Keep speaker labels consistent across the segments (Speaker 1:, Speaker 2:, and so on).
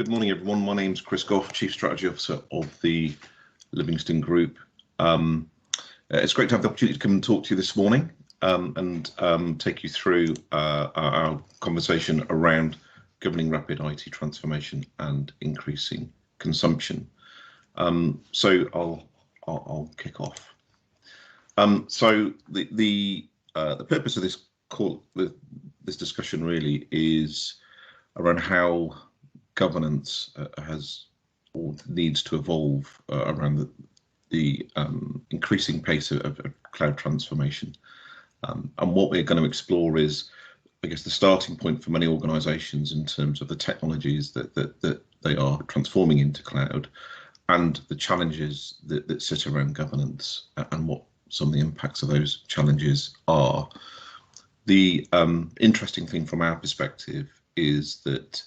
Speaker 1: Good morning, everyone. My name's Chris Gough, Chief Strategy Officer of the Livingstone Group. It's great to have the opportunity to come and talk to you this morning and take you through our conversation around governing rapid IT transformation and increasing consumption. So I'll kick off. So the purpose of this call, this discussion really is around how governance has or needs to evolve around the increasing pace of cloud transformation. And what we're going to explore is, I guess, the starting point for many organisations in terms of the technologies that they are transforming into cloud, and the challenges that sit around governance and what some of the impacts of those challenges are. The interesting thing from our perspective is that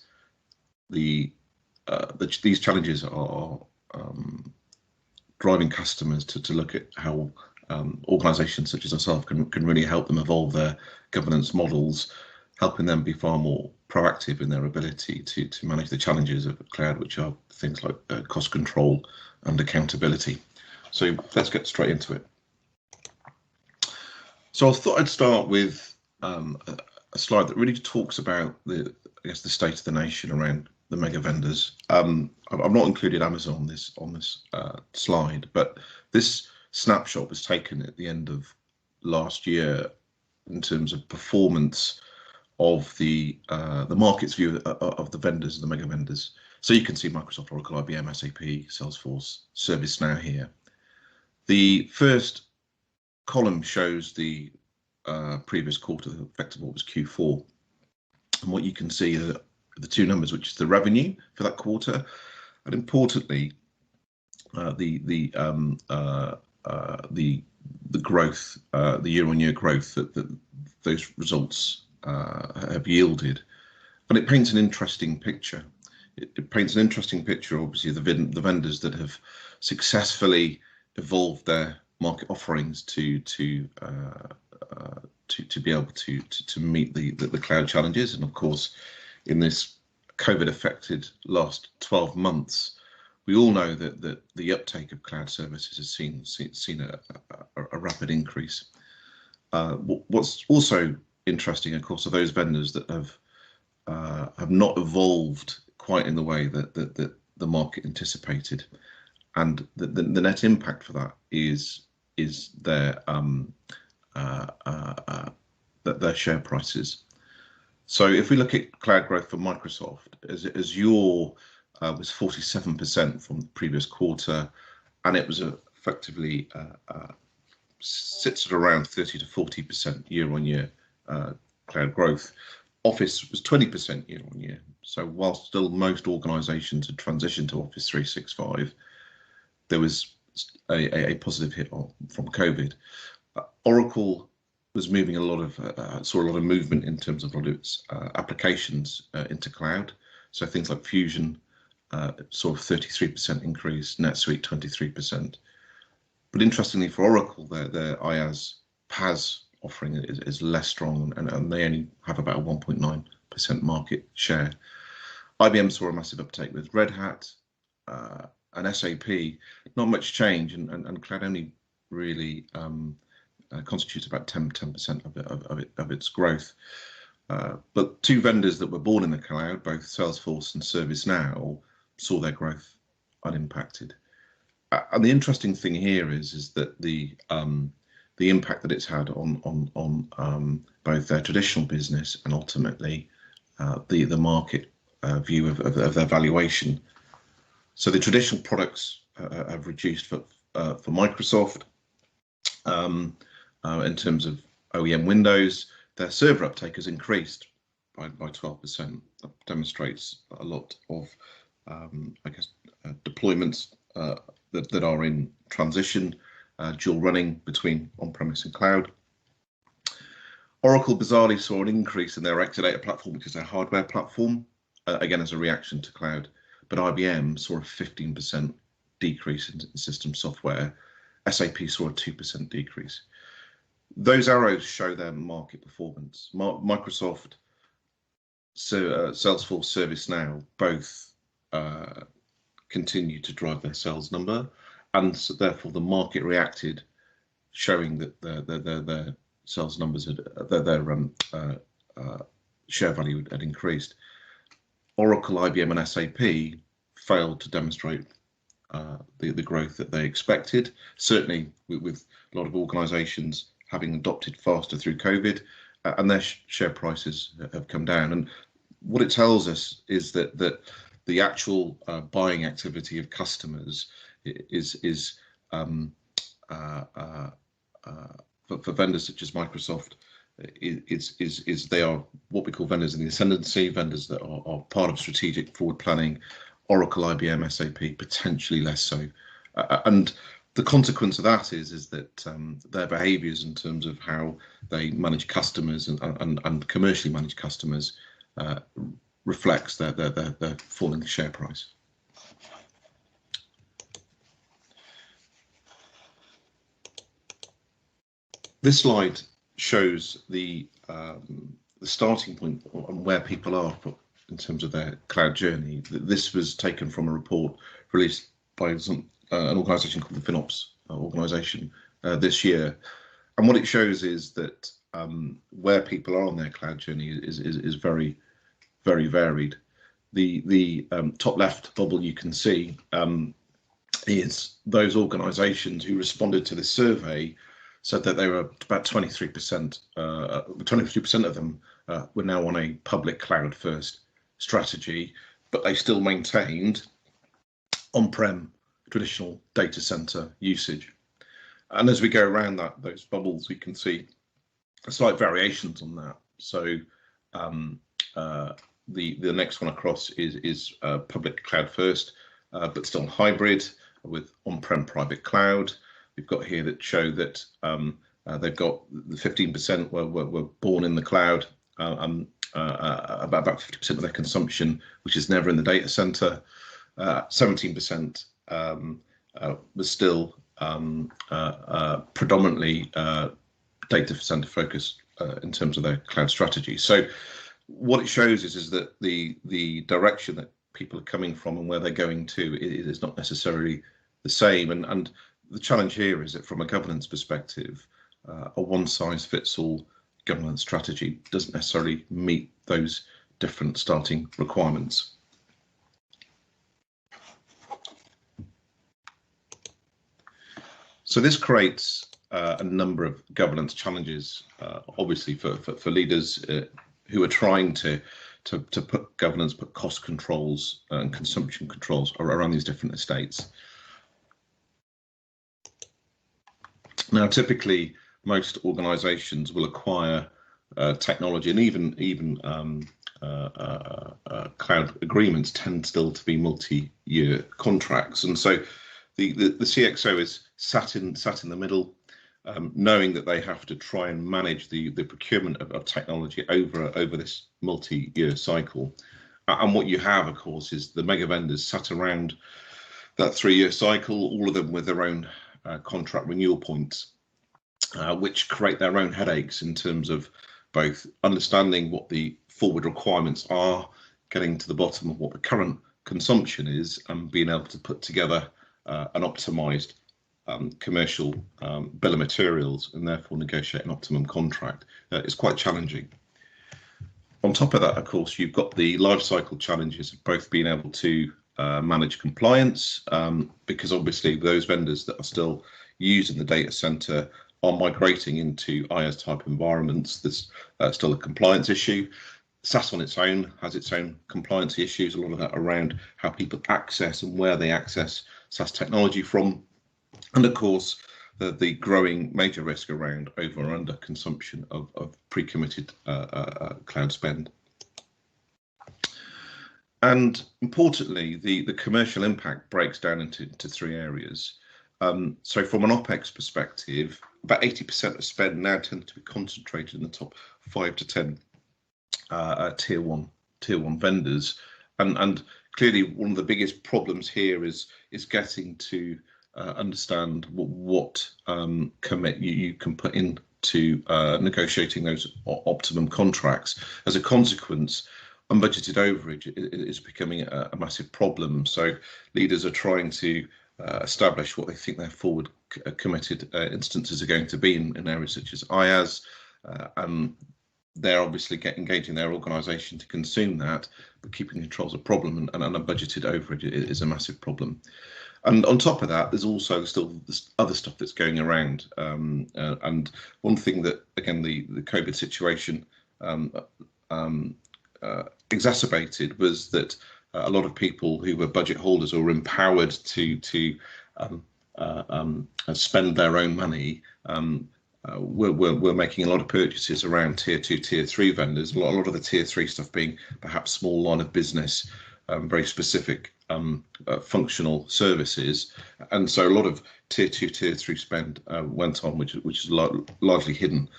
Speaker 1: these challenges are driving customers to look at how organisations such as ourselves can really help them evolve their governance models, helping them be far more proactive in their ability to manage the challenges of cloud, which are things like cost control and accountability. So let's get straight into it. So I thought I'd start with a slide that really talks about the state of the nation around the mega vendors. I've not included Amazon on this slide, but this snapshot was taken at the end of last year in terms of performance of the market's view of the vendors, the mega vendors. So you can see Microsoft, Oracle, IBM, SAP, Salesforce, ServiceNow here. The first column shows the previous quarter, effectively what was Q4, and what you can see are the two numbers, which is the revenue for that quarter, and importantly, the growth, the year-on-year growth that those results have yielded. And it paints an interesting picture. It paints an interesting picture, obviously, of the vendors that have successfully evolved their market offerings to be able to meet the cloud challenges. And of course, in this COVID-affected last 12 months, we all know that the uptake of cloud services has seen a rapid increase. What's also interesting, of course, are those vendors that have not evolved quite in the way that the market anticipated, and the net impact for that is their share prices. So if we look at cloud growth for Microsoft, Azure was 47% from the previous quarter, and it was effectively sits at around 30 to 40% year-on-year cloud growth. Office was 20% year-on-year. So while still most organisations had transitioned to Office 365, there was a positive hit from COVID. Oracle was moving saw a lot of movement in terms of a lot of its applications into cloud. So things like Fusion saw a 33% increase, NetSuite 23%. But interestingly for Oracle, their IaaS PaaS offering is less strong, and they only have about a 1.9% market share. IBM saw a massive uptake with Red Hat and SAP. Not much change, and cloud only really constitutes about 10% of its growth. But two vendors that were born in the cloud, both Salesforce and ServiceNow, saw their growth unimpacted. And the interesting thing here is that the impact that it's had on both their traditional business and ultimately the market view of their valuation. So the traditional products have reduced for Microsoft. In terms of OEM Windows, their server uptake has increased by 12%. That demonstrates a lot of, deployments that are in transition, dual running between on-premise and cloud. Oracle bizarrely saw an increase in their Exadata platform, which is their hardware platform, again as a reaction to cloud. But IBM saw a 15% decrease in system software. SAP saw a 2% decrease. Those arrows show their market performance. Microsoft, Salesforce, ServiceNow both continue to drive their sales number, and so therefore the market reacted, showing that their sales numbers had their share value had increased. Oracle, IBM, and SAP failed to demonstrate the growth that they expected. Certainly, with a lot of organisations having adopted faster through COVID, and their share prices have come down. And what it tells us is that the actual buying activity of customers is for vendors such as Microsoft, is they are what we call vendors in the ascendancy, vendors that are part of strategic forward planning. Oracle, IBM, SAP potentially less so, and the consequence of that is that their behaviours in terms of how they manage customers and commercially manage customers reflects their falling share price. This slide shows the starting point on where people are in terms of their cloud journey. This was taken from a report released by an organisation called the FinOps organisation this year, and what it shows is that where people are on their cloud journey is very, very varied. The top left bubble you can see is those organisations who responded to this survey said that they were about 23%. 23% of them were now on a public cloud first strategy, but they still maintained on-prem traditional data center usage. And as we go around those bubbles, we can see slight variations on that. So the next one across is public cloud first, but still hybrid with on-prem private cloud. We've got here that show that they've got the 15% were born in the cloud, about 50% of their consumption, which is never in the data center. 17% was still predominantly data center focused in terms of their cloud strategy. So what it shows is that the direction that people are coming from and where they're going to is not necessarily the same. And the challenge here is that from a governance perspective, a one-size-fits-all governance strategy doesn't necessarily meet those different starting requirements. So this creates a number of governance challenges, obviously for leaders who are trying to put governance, put cost controls and consumption controls around these different estates. Now, typically, most organisations will acquire technology, and even cloud agreements tend still to be multi-year contracts. And so the CXO is sat in the middle, knowing that they have to try and manage the procurement of technology over this multi-year cycle. And what you have, of course, is the mega vendors sat around that 3-year cycle, all of them with their own contract renewal points, which create their own headaches in terms of both understanding what the forward requirements are, getting to the bottom of what the current consumption is, and being able to put together an optimized commercial bill of materials and therefore negotiate an optimum contract. It's quite challenging. On top of that, of course, you've got the life cycle challenges of both being able to manage compliance, because obviously those vendors that are still using the data center are migrating into IaaS type environments. There's still a compliance issue. SaaS on its own has its own compliance issues, a lot of that around how people access and where they access SaaS technology from. And of course, the growing major risk around over or under consumption of pre-committed cloud spend. And importantly, the commercial impact breaks down into 3 areas. So from an OPEX perspective, about 80% of spend now tends to be concentrated in the top 5 to 10 tier one vendors. And clearly one of the biggest problems here is getting to understand what commit you can put into negotiating those optimum contracts. As a consequence, unbudgeted overage is becoming a massive problem. So leaders are trying to establish what they think their forward committed instances are going to be in areas such as IaaS, and they're obviously engaging their organisation to consume that, but keeping control is a problem, and unbudgeted overage is a massive problem. And on top of that, there's also still this other stuff that's going around. And one thing that, again, the COVID situation exacerbated was that a lot of people who were budget holders or were empowered to spend their own money we're making a lot of purchases around tier 2, tier 3 vendors. A lot of the tier 3 stuff being perhaps small line of business, very specific functional services, and so a lot of tier 2, tier 3 spend went on, which is largely hidden,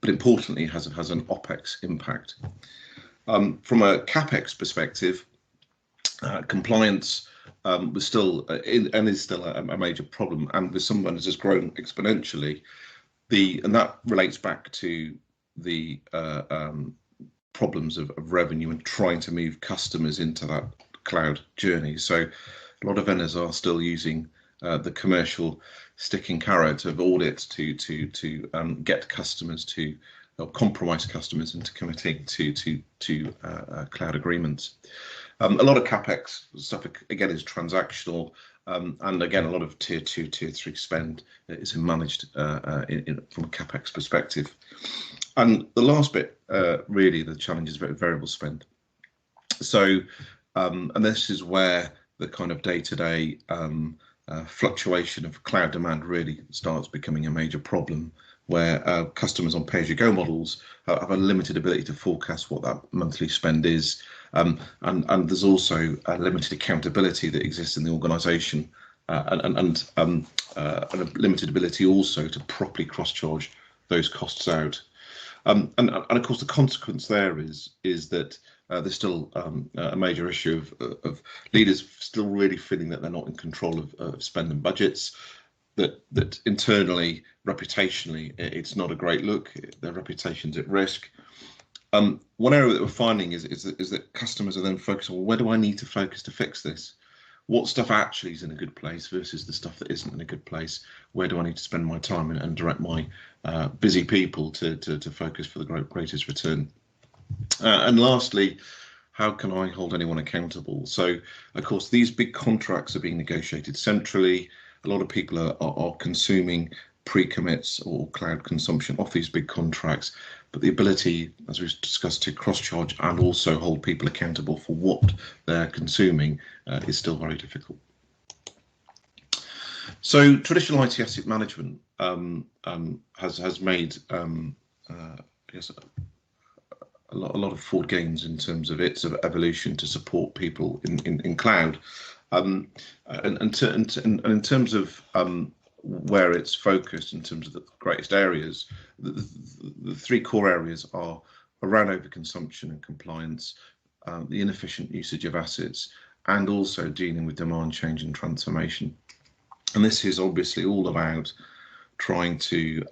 Speaker 1: but importantly has an OPEX impact. From a CAPEX perspective, compliance was still and is still a major problem, and with some vendors has grown exponentially. And that relates back to the problems of revenue and trying to move customers into that cloud journey. So a lot of vendors are still using the commercial stick and carrot of audits to get customers to, or compromise customers into committing to cloud agreements. A lot of CapEx stuff again is transactional, and again a lot of tier 2, tier 3 spend is managed from a CapEx perspective. And the last bit, really, the challenge is variable spend. So, and this is where the kind of day-to-day fluctuation of cloud demand really starts becoming a major problem, where customers on pay-as-you-go models have a limited ability to forecast what that monthly spend is, and there's also a limited accountability that exists in the organisation, and a limited ability also to properly cross-charge those costs out. And of course the consequence there is that there's still a major issue of leaders still really feeling that they're not in control of spending budgets, that internally, reputationally, it's not a great look. Their reputation's at risk. One area that we're finding is that customers are then focused on, well, where do I need to focus to fix this? What stuff actually is in a good place versus the stuff that isn't in a good place? Where do I need to spend my time and direct my busy people to focus for the greatest return? And lastly, how can I hold anyone accountable? So, of course, these big contracts are being negotiated centrally. A lot of people are consuming pre-commits or cloud consumption off these big contracts, but the ability, as we've discussed, to cross-charge and also hold people accountable for what they're consuming is still very difficult. So traditional IT asset management has made I guess a lot of forward gains in terms of its evolution to support people in cloud, and in terms of where it's focused in terms of the greatest areas, the three core areas are around overconsumption and compliance, the inefficient usage of assets, and also dealing with demand change and transformation. And this is obviously all about trying to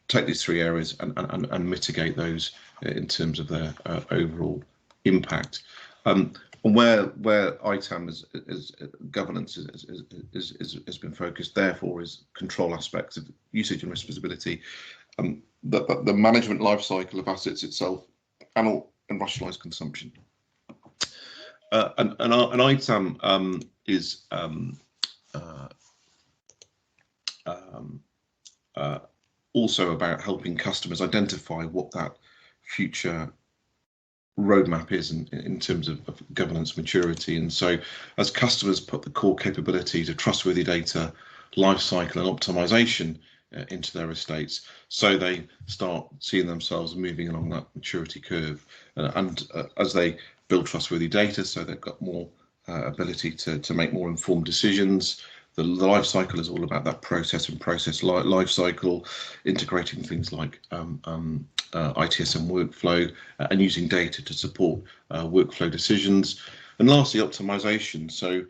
Speaker 1: take these three areas and mitigate those in terms of their overall impact. And where ITAM is governance has been focused, therefore, is control aspects of usage and risk visibility, the management life cycle of assets itself, and rationalised consumption. And ITAM is also about helping customers identify what that future roadmap is in terms of governance maturity. And so as customers put the core capabilities of trustworthy data, lifecycle and optimization into their estates, so they start seeing themselves moving along that maturity curve, and as they build trustworthy data, so they've got more ability to make more informed decisions. The life cycle is all about that process life cycle, integrating things like ITSM workflow and using data to support workflow decisions. And lastly, optimization. So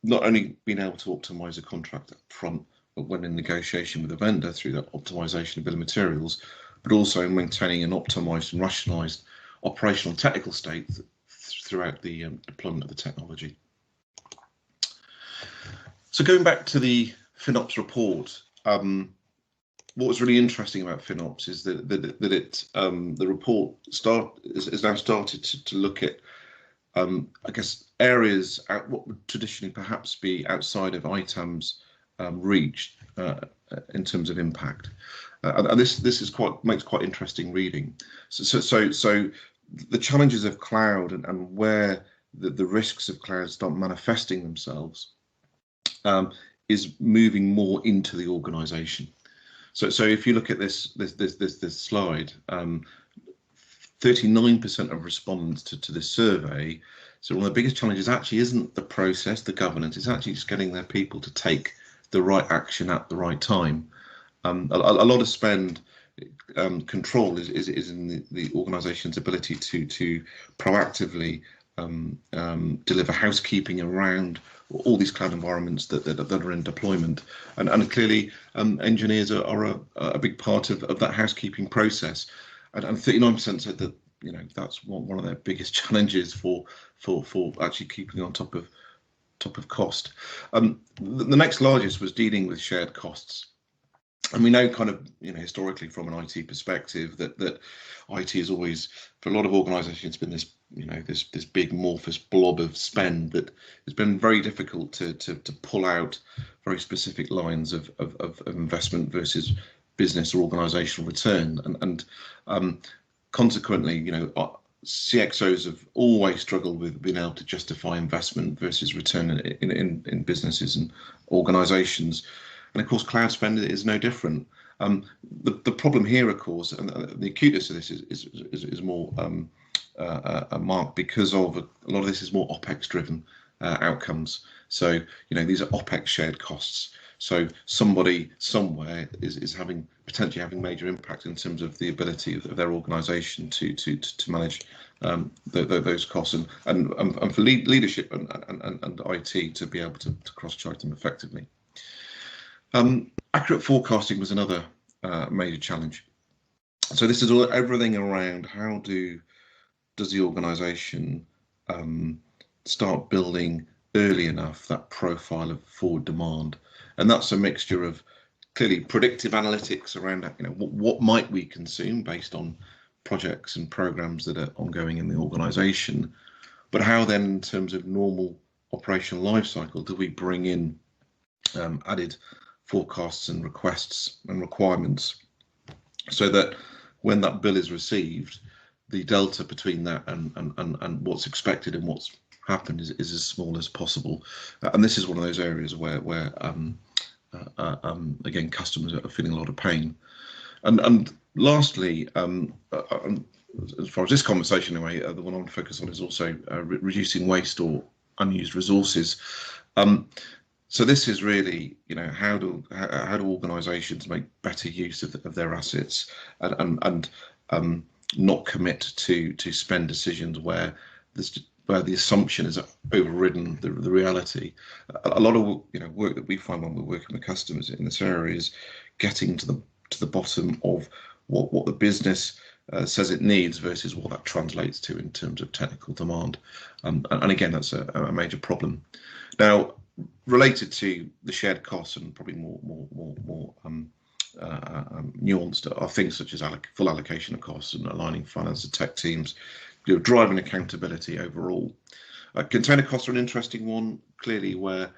Speaker 1: not only being able to optimize a contract up front, but when in negotiation with a vendor through that optimization of bill of materials, but also maintaining an optimized and rationalized operational and technical state throughout the deployment of the technology. So going back to the FinOps report, what was really interesting about FinOps is that the report is now started to look at, I guess, areas at what would traditionally perhaps be outside of ITAM's reach in terms of impact, and this makes quite interesting reading. So the challenges of cloud and where the risks of cloud start manifesting themselves is moving more into the organisation. So if you look at this slide, 39% of respondents to this survey. So one of the biggest challenges actually isn't the process, the governance. It's actually just getting their people to take the right action at the right time. A lot of spend control is in the organisation's ability to proactively deliver housekeeping around all these cloud environments that are in deployment, and clearly engineers are a big part of that housekeeping process, and 39% said that that's one of their biggest challenges for actually keeping on top of cost. The next largest was dealing with shared costs. And we know kind of, historically from an IT perspective that IT is always, for a lot of organisations, been this, this big amorphous blob of spend that has been very difficult to pull out very specific lines of investment versus business or organisational return. And consequently, CXOs have always struggled with being able to justify investment versus return in businesses and organisations. And of course, cloud spend is no different. The problem here, of course, and the acuteness of this is more marked because of a lot of this is more OPEX driven outcomes. So these are OPEX shared costs. So somebody somewhere is potentially having major impact in terms of the ability of their organisation to manage those costs and for leadership and IT to be able to cross-charge them effectively. Accurate forecasting was another major challenge. So this is everything around how does the organisation start building early enough that profile of forward demand, and that's a mixture of clearly predictive analytics around what might we consume based on projects and programs that are ongoing in the organisation, but how then in terms of normal operational life cycle do we bring in added forecasts and requests and requirements so that when that bill is received, the delta between that and what's expected and what's happened is as small as possible. And this is one of those areas where again, customers are feeling a lot of pain. And lastly, as far as this conversation anyway, the one I want to focus on is also reducing waste or unused resources. So this is really, how do organisations make better use of their assets and not commit to spend decisions where the assumption is overridden the reality. A lot of work that we find when we're working with customers in this area is getting to the bottom of what the business says it needs versus what that translates to in terms of technical demand, and again that's a major problem. Now, related to the shared costs and probably more nuanced are things such as full allocation of costs and aligning finance and tech teams, driving accountability overall. Container costs are an interesting one, clearly, where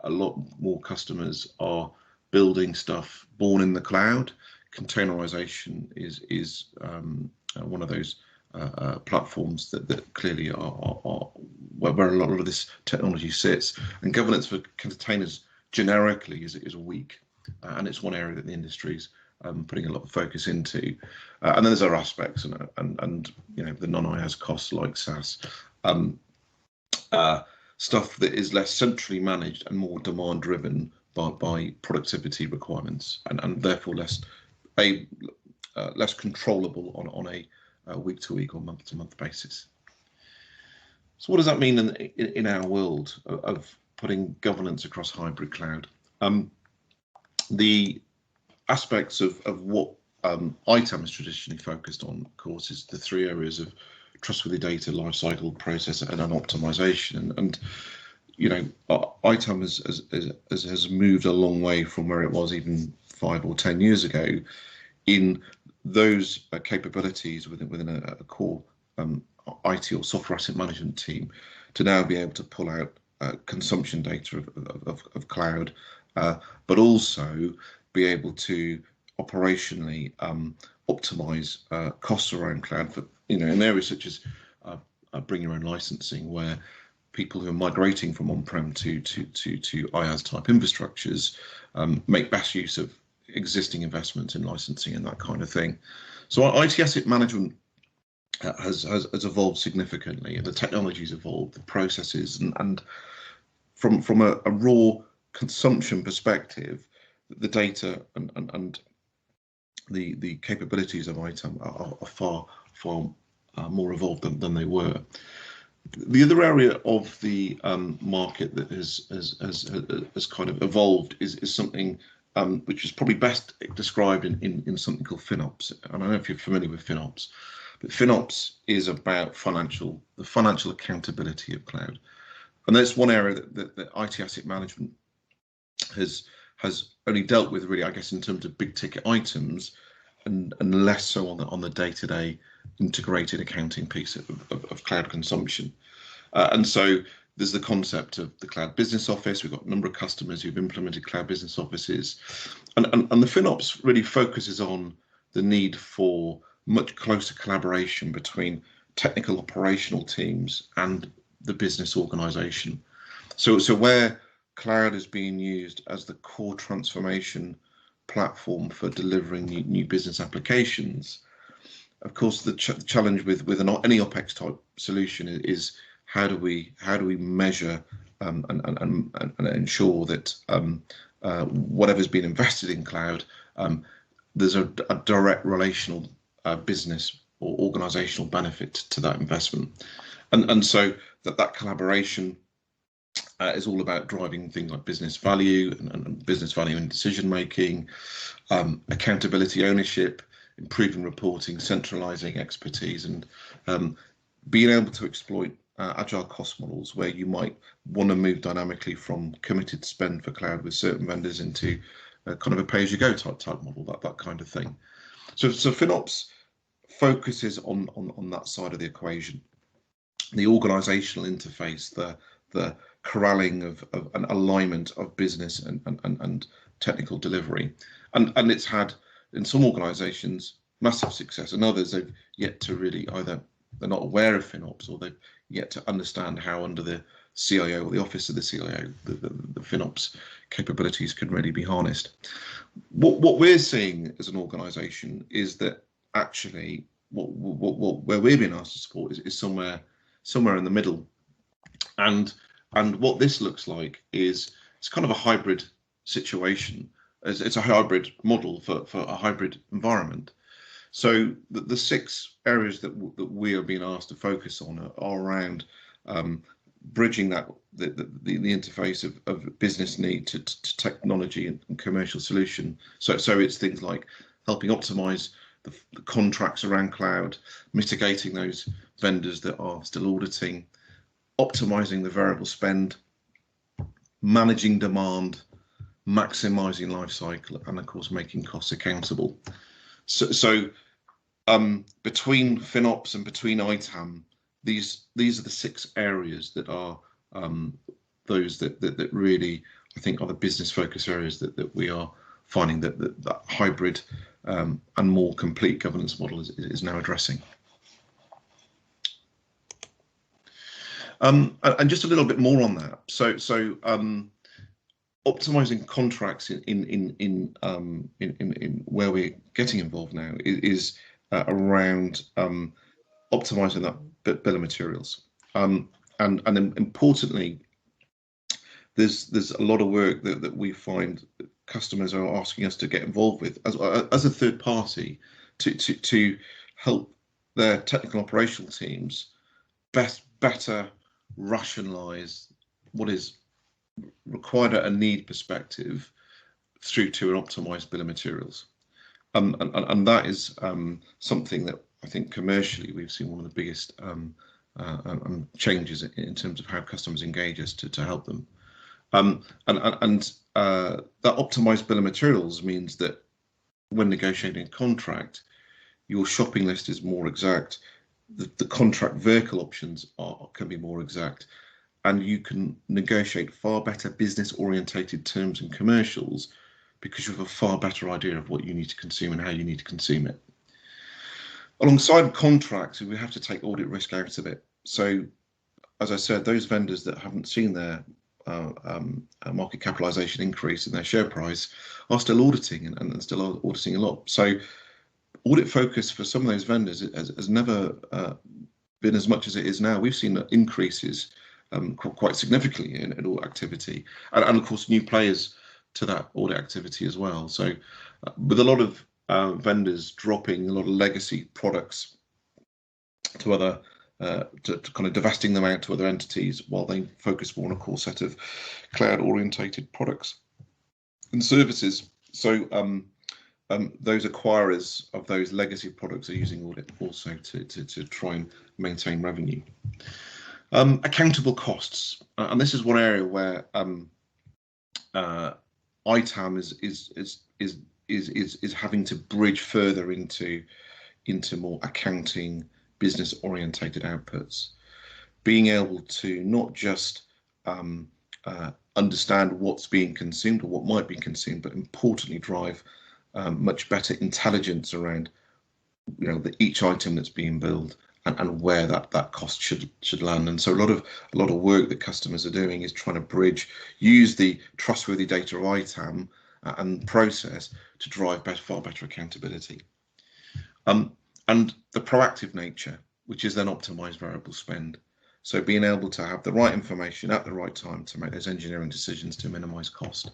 Speaker 1: a lot more customers are building stuff born in the cloud. Containerization is one of those platforms that clearly are where a lot of this technology sits, and governance for containers generically is weak, and it's one area that the industry's putting a lot of focus into. And then there's other aspects and the non-IaaS costs like SaaS, stuff that is less centrally managed and more demand driven by productivity requirements, and therefore less controllable on a week-to-week or month-to-month basis. So what does that mean in our world of putting governance across hybrid cloud? The aspects of what ITAM is traditionally focused on, of course, is the three areas of trustworthy data lifecycle process and an optimization. And you know, ITAM has moved a long way from where it was even 5 or 10 years ago in those capabilities within a core IT or software asset management team to now be able to pull out consumption data of cloud, but also be able to operationally optimize costs around cloud for, you know, in areas such as bring your own licensing, where people who are migrating from on-prem to IaaS type infrastructures make best use of existing investments in licensing and that kind of thing. So our IT asset management has evolved significantly, and the technology's evolved, the processes, and from a raw consumption perspective, the data and the capabilities of ITAM are far more evolved than they were. The other area of the market that has kind of evolved is something which is probably best described in something called FinOps. And I don't know if you're familiar with FinOps, but FinOps is about the financial accountability of cloud, and that's one area that IT asset management has only dealt with, really, I guess, in terms of big ticket items, and less so on the day-to-day integrated accounting piece of cloud consumption. And so there's the concept of the cloud business office. We've got a number of customers who've implemented cloud business offices, and the FinOps really focuses on the need for much closer collaboration between technical operational teams and the business organization. So where cloud is being used as the core transformation platform for delivering new business applications, of course the challenge with any OpEx type solution is how do we measure and ensure that whatever's been invested in cloud, there's a direct relational business or organizational benefit to that investment, and so that collaboration is all about driving things like business value and business value in decision making, accountability, ownership, improving reporting, centralizing expertise, and being able to exploit agile cost models where you might want to move dynamically from committed spend for cloud with certain vendors into kind of a pay-as-you-go type model, that kind of thing. So FinOps focuses on that side of the equation, the organizational interface, the corralling of an alignment of business and technical delivery, and it's had, in some organizations, massive success, and others they've yet to really, either they're not aware of FinOps or they've yet to understand how under the CIO or the office of the CIO the FinOps capabilities can really be harnessed. What we're seeing as an organization is that actually where we're being asked to support is somewhere in the middle, and what this looks like is it's kind of a hybrid situation. It's a hybrid model for a hybrid environment. So the 6 areas that we are being asked to focus on are around bridging that the interface of business need to technology and commercial solution. So it's things like helping optimize the contracts around cloud, mitigating those vendors that are still auditing, optimizing the variable spend, managing demand, maximizing life cycle, and of course making costs accountable. So between FinOps and between ITAM, these are the 6 areas that are those that really, I think, are the business focus areas that we are finding that hybrid and more complete governance model is now addressing. And just a little bit more on that. So optimizing contracts in where we're getting involved now is around optimizing that bill of materials, and then importantly, there's a lot of work that we find that customers are asking us to get involved with as a third party to help their technical operational teams better rationalize what is required at a need perspective through to an optimized bill of materials, and that is something that I think commercially we've seen one of the biggest changes in terms of how customers engage us to help them. That optimized bill of materials means that when negotiating a contract, your shopping list is more exact, the contract vehicle options can be more exact, and you can negotiate far better business-orientated terms and commercials because you have a far better idea of what you need to consume and how you need to consume it. Alongside contracts, we have to take audit risk out of it. So, as I said, those vendors that haven't seen their market capitalization increase in their share price are still auditing and still auditing a lot. So audit focus for some of those vendors has never been as much as it is now. We've seen increases quite significantly in audit activity, and of course new players to that audit activity as well. So with a lot of vendors dropping a lot of legacy products to other to kind of divesting them out to other entities while they focus more on a core set of cloud orientated products and services. So those acquirers of those legacy products are using audit also to try and maintain revenue. Accountable costs, and this is one area where ITAM is having to bridge further into more accounting, business orientated outputs, being able to not just understand what's being consumed or what might be consumed, but importantly drive much better intelligence around each item that's being billed and where that cost should land. And so a lot of work that customers are doing is trying to use the trustworthy data of ITAM and process to drive far better accountability. And the proactive nature, which is then optimized variable spend. So being able to have the right information at the right time to make those engineering decisions to minimize cost.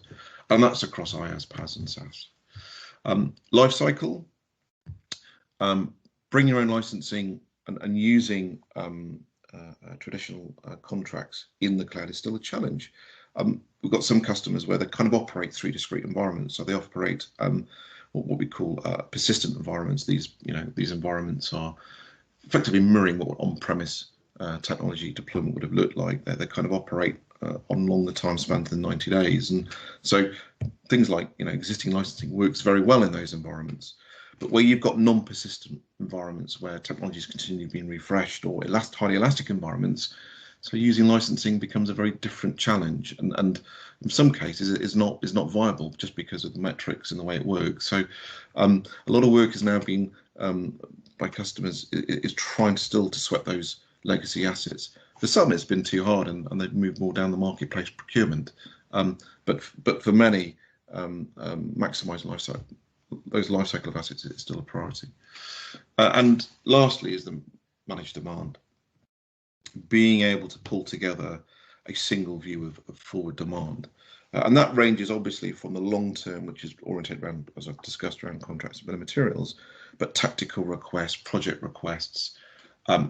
Speaker 1: And that's across IaaS, PaaS and SaaS. Life cycle, bring your own licensing and using traditional contracts in the cloud is still a challenge. We've got some customers where they kind of operate three discrete environments. So they operate what we call persistent environments. These environments are effectively mirroring what on-premise technology deployment would have looked like. They kind of operate on longer time spans than 90 days, and so things like existing licensing works very well in those environments. But where you've got non-persistent environments where technology is continually being refreshed, or highly elastic environments, so using licensing becomes a very different challenge, and in some cases it is not viable just because of the metrics and the way it works. So a lot of work is now being by customers is trying to sweat those legacy assets. For some it's been too hard and they've moved more down the marketplace procurement, but for many maximising those life cycle of assets is still a priority. And lastly is the managed demand. Being able to pull together a single view of forward demand. And that ranges obviously from the long term, which is oriented around, as I've discussed, around contracts and bill of materials, but tactical requests, project requests,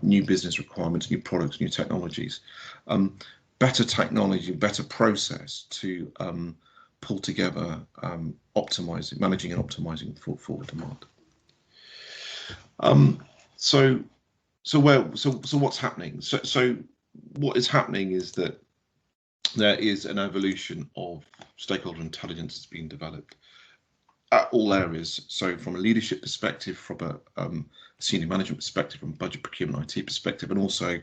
Speaker 1: new business requirements, new products, new technologies, better technology, better process to pull together, managing and optimizing forward demand. So what's happening? So what is happening is that there is an evolution of stakeholder intelligence that's being developed at all areas. So from a leadership perspective, from a senior management perspective, from a budget procurement IT perspective, and also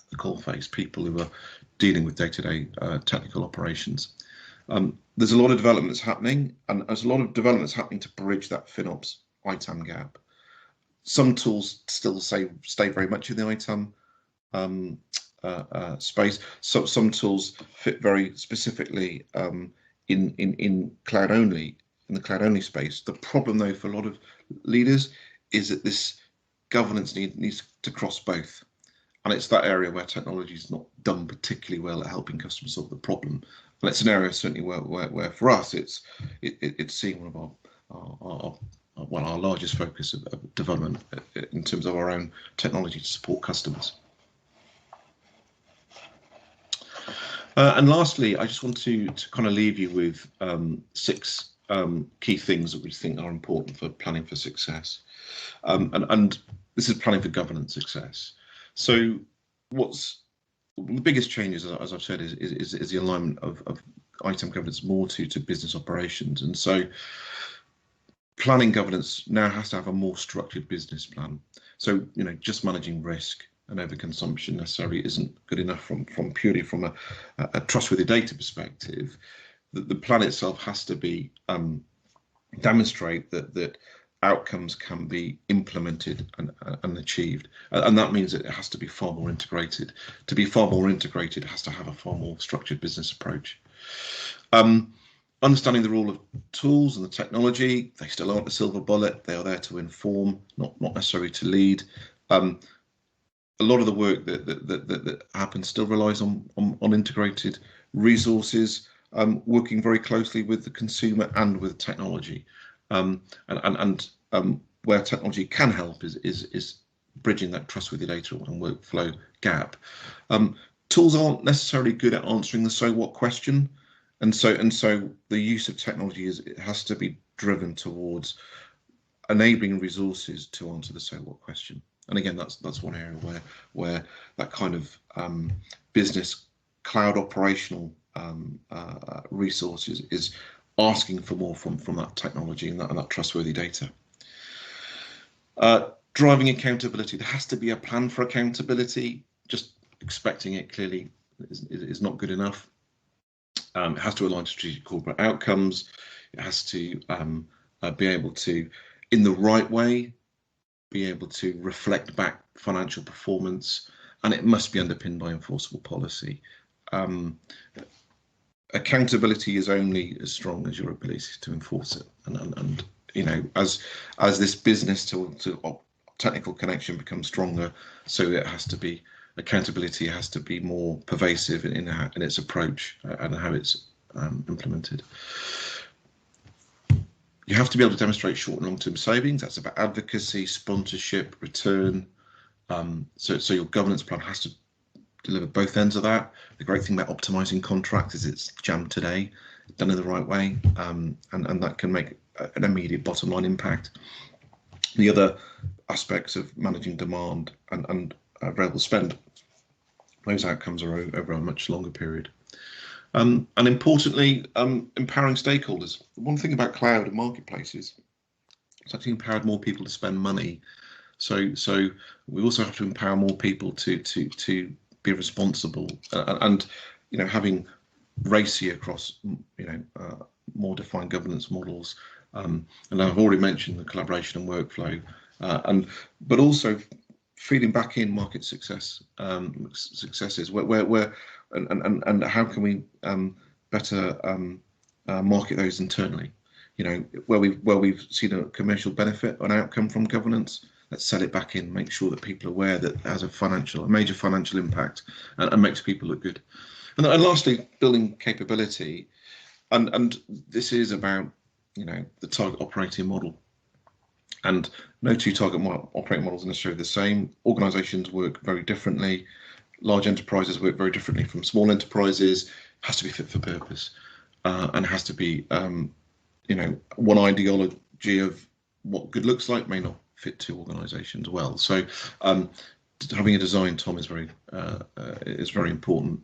Speaker 1: the coalface people who are dealing with day-to-day technical operations. There's a lot of development that's happening, and there's a lot of development that's happening to bridge that FinOps ITAM gap. Some tools still stay very much in the ITAM space. So some tools fit very specifically in cloud only, in the cloud only space. The problem though for a lot of leaders is that this governance needs to cross both, and it's that area where technology is not done particularly well at helping customers solve the problem. And it's an area certainly where for us it's seeing one of our largest focus of development in terms of our own technology to support customers. And lastly, I just want to kind of leave you with 6 key things that we think are important for planning for success. And this is planning for governance success. So what's the biggest changes, as I've said, is the alignment of ITAM governance more to business operations. And so planning governance now has to have a more structured business plan. So, just managing risk and overconsumption necessarily isn't good enough from purely from a trustworthy data perspective. The plan itself has to be demonstrate that outcomes can be implemented and achieved, and that means that it has to be far more integrated. To be far more integrated, it has to have a far more structured business approach. Understanding the role of tools and the technology, they still aren't a silver bullet. They are there to inform, not necessarily to lead. A lot of the work that happens still relies on integrated resources, working very closely with the consumer and with technology, and where technology can help is bridging that trustworthy data and workflow gap. Tools aren't necessarily good at answering the so what question, and so the use of technology has to be driven towards enabling resources to answer the so what question. And again, that's one area where that kind of business cloud operational resources is asking for more from that technology and that trustworthy data. Driving accountability. There has to be a plan for accountability. Just expecting it clearly is not good enough. It has to align to strategic corporate outcomes. It has to be able to, in the right way, be able to reflect back financial performance, and it must be underpinned by enforceable policy. Accountability is only as strong as your ability to enforce it, and as this business to technical connection becomes stronger, so it has to be accountability has to be more pervasive in its approach and how it's implemented. You have to be able to demonstrate short and long-term savings. That's about advocacy, sponsorship, return. So your governance plan has to deliver both ends of that. The great thing about optimizing contracts is it's jammed today, done in the right way, and that can make an immediate bottom line impact. The other aspects of managing demand and variable spend, those outcomes are over a much longer period. And importantly, empowering stakeholders. One thing about cloud and marketplaces, it's actually empowered more people to spend money. So we also have to empower more people to be responsible, and having RACI across more defined governance models. And I've already mentioned the collaboration and workflow, but also feeding back in market successes, where and how can we better market those internally? Where we've seen a commercial benefit, an outcome from governance, let's sell it back in, make sure that people are aware that it has a major financial impact and makes people look good. And lastly, building capability, and this is about the target operating model. And no two target operating models are necessarily the same. Organisations work very differently. Large enterprises work very differently from small enterprises. It has to be fit for purpose, and has to be, one ideology of what good looks like may not fit two organisations well. So having a design, Tom, is very important.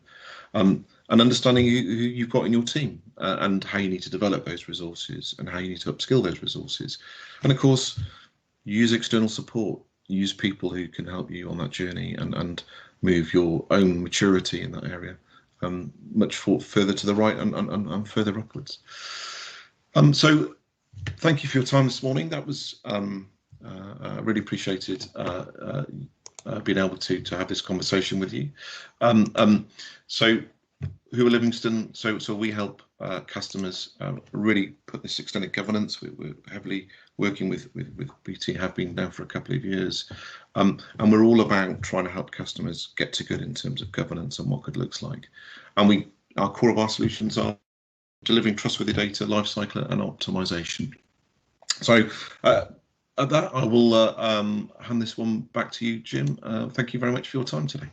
Speaker 1: And understanding who you've got in your team, and how you need to develop those resources and how you need to upskill those resources. And of course, use external support, use people who can help you on that journey and move your own maturity in that area much further to the right and further upwards. So thank you for your time this morning. That was really appreciated being able to have this conversation with you. So who are Livingstone? So we help customers really put this extended governance. We're heavily working with BT, have been now for a couple of years, and we're all about trying to help customers get to good in terms of governance and what good looks like. And our core of our solutions are delivering trustworthy data, lifecycle, and optimization. So at that, I will hand this one back to you, Jim. Thank you very much for your time today.